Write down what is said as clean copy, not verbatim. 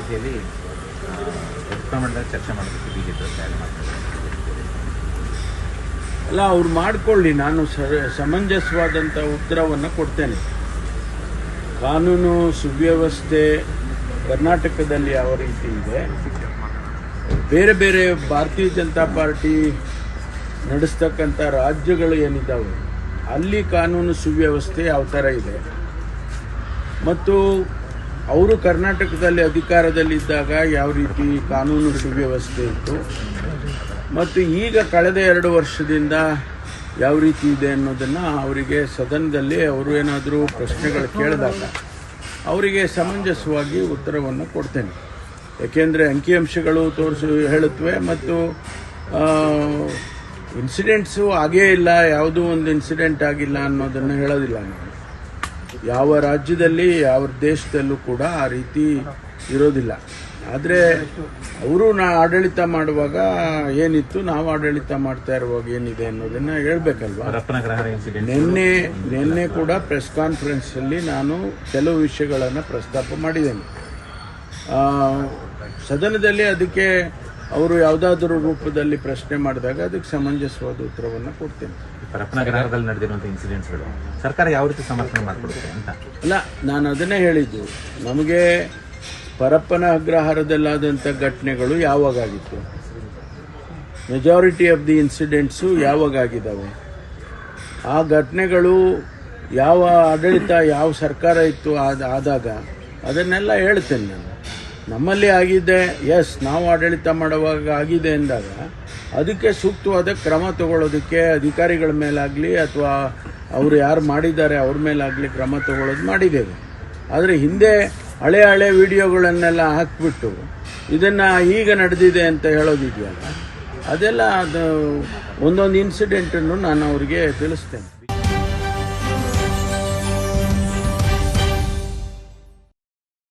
ಸ್ಥಿತಿಯಲ್ಲಿ ಪ್ರಮಾಣದಲ್ಲಿ ಚರ್ಚೆ ಮಾಡೋದಕ್ಕೆ ಬಿಜೆಪಿ ತಯಾರಿ ಮಾಡ್ತಾರೆ. ಅಲ್ಲ, ಅವ್ರು ಮಾಡ್ಕೊಳ್ಳಿ, ನಾನು ಸಮಂಜಸವಾದಂಥ ಉತ್ತರವನ್ನು ಕೊಡ್ತೇನೆ. ಕಾನೂನು ಸುವ್ಯವಸ್ಥೆ ಕರ್ನಾಟಕದಲ್ಲಿ ಯಾವ ರೀತಿ ಇದೆ, ಬೇರೆ ಬೇರೆ ಭಾರತೀಯ ಜನತಾ ಪಾರ್ಟಿ ನಡೆಸ್ತಕ್ಕಂಥ ರಾಜ್ಯಗಳು ಏನಿದ್ದಾವೆ ಅಲ್ಲಿ ಕಾನೂನು ಸುವ್ಯವಸ್ಥೆ ಯಾವ ಥರ ಇದೆ, ಮತ್ತು ಅವರು ಕರ್ನಾಟಕದಲ್ಲಿ ಅಧಿಕಾರದಲ್ಲಿದ್ದಾಗ ಯಾವ ರೀತಿ ಕಾನೂನು ಸುವ್ಯವಸ್ಥೆ ಇತ್ತು, ಮತ್ತು ಈಗ ಕಳೆದ 2 ವರ್ಷದಿಂದ ಯಾವ ರೀತಿ ಇದೆ ಅನ್ನೋದನ್ನು ಅವರಿಗೆ ಸದನದಲ್ಲಿ ಅವರು ಏನಾದರೂ ಪ್ರಶ್ನೆಗಳು ಕೇಳಿದಾಗ ಅವರಿಗೆ ಸಮಂಜಸವಾಗಿ ಉತ್ತರವನ್ನು ಕೊಡ್ತೇನೆ. ಏಕೆಂದರೆ ಅಂಕಿಅಂಶಗಳು ಹೇಳುತ್ತವೆ, ಮತ್ತು ಇನ್ಸಿಡೆಂಟ್ಸು ಆಗೇ ಇಲ್ಲ, ಯಾವುದೂ ಒಂದು ಇನ್ಸಿಡೆಂಟ್ ಆಗಿಲ್ಲ ಅನ್ನೋದನ್ನು ಹೇಳೋದಿಲ್ಲ ನಾನು. ಯಾವ ರಾಜ್ಯದಲ್ಲಿ ಯಾವ ದೇಶದಲ್ಲೂ ಕೂಡ ಆ ರೀತಿ ಇರೋದಿಲ್ಲ. ಆದರೆ ಅವರು ಆಡಳಿತ ಮಾಡುವಾಗ ಏನಿತ್ತು, ನಾವು ಆಡಳಿತ ಮಾಡ್ತಾ ಇರುವಾಗ ಏನಿದೆ ಅನ್ನೋದನ್ನು ಹೇಳ್ಬೇಕಲ್ವಾ. ನಿನ್ನೆ ಕೂಡ ಪ್ರೆಸ್ ಕಾನ್ಫರೆನ್ಸಲ್ಲಿ ನಾನು ಕೆಲವು ವಿಷಯಗಳನ್ನು ಪ್ರಸ್ತಾಪ ಮಾಡಿದ್ದೇನೆ. ಸದನದಲ್ಲಿ ಅದಕ್ಕೆ ಅವರು ಯಾವುದಾದ್ರೂ ರೂಪದಲ್ಲಿ ಪ್ರಶ್ನೆ ಮಾಡಿದಾಗ ಅದಕ್ಕೆ ಸಮಂಜಸವಾದ ಉತ್ತರವನ್ನು ಕೊಡ್ತೇನೆ. ಪರಪ್ಪನಗರದಲ್ಲಿ ನಡೆದಿರುವಂತಹ ಇನ್ಸಿಡೆಂಟ್ಸ್ಗಳು ಸರ್ಕಾರ ಯಾವ ರೀತಿ ಸಮರ್ಥನೆ ಮಾಡಿಕೊಡುತ್ತೆ ಅಂತ ಅಲ್ಲ, ನಾನು ಅದನ್ನೇ ಹೇಳಿದ್ದು. ನಮಗೆ ಪರಪ್ಪನ ಅಗ್ರಹಾರದಲ್ಲಾದಂಥ ಘಟನೆಗಳು ಯಾವಾಗಾಗಿತ್ತು, ಮೆಜಾರಿಟಿ ಆಫ್ ದಿ ಇನ್ಸಿಡೆಂಟ್ಸು ಯಾವಾಗಾಗಿದ್ದಾವೆ, ಆ ಘಟನೆಗಳು ಯಾವ ಆಡಳಿತ ಯಾವ ಸರ್ಕಾರ ಇತ್ತು ಆದಾಗ ಅದನ್ನೆಲ್ಲ ಹೇಳ್ತೇನೆ ನಾನು. ನಮ್ಮಲ್ಲಿ ಆಗಿದೆ, ಎಸ್, ನಾವು ಆಡಳಿತ ಮಾಡುವಾಗ ಆಗಿದೆ ಅಂದಾಗ ಅದಕ್ಕೆ ಸೂಕ್ತವಾದ ಕ್ರಮ ತಗೊಳ್ಳೋದಕ್ಕೆ ಅಧಿಕಾರಿಗಳ ಮೇಲಾಗಲಿ ಅಥವಾ ಅವರು ಯಾರು ಮಾಡಿದ್ದಾರೆ ಅವ್ರ ಮೇಲಾಗಲಿ ಕ್ರಮ ತಗೊಳ್ಳೋದು ಮಾಡಿದ್ದೇವೆ. ಆದರೆ ಹಿಂದೆ ಹಳೆ ವಿಡಿಯೋಗಳನ್ನೆಲ್ಲ ಹಾಕಿಬಿಟ್ಟು ಇದನ್ನು ಈಗ ನಡೆದಿದೆ ಅಂತ ಹೇಳೋದಿದೆಯಲ್ಲ, ಅದೆಲ್ಲ ಅದು ಒಂದೊಂದು ಇನ್ಸಿಡೆಂಟನ್ನು ನಾನು ಅವರಿಗೆ ತಿಳಿಸ್ತೇನೆ.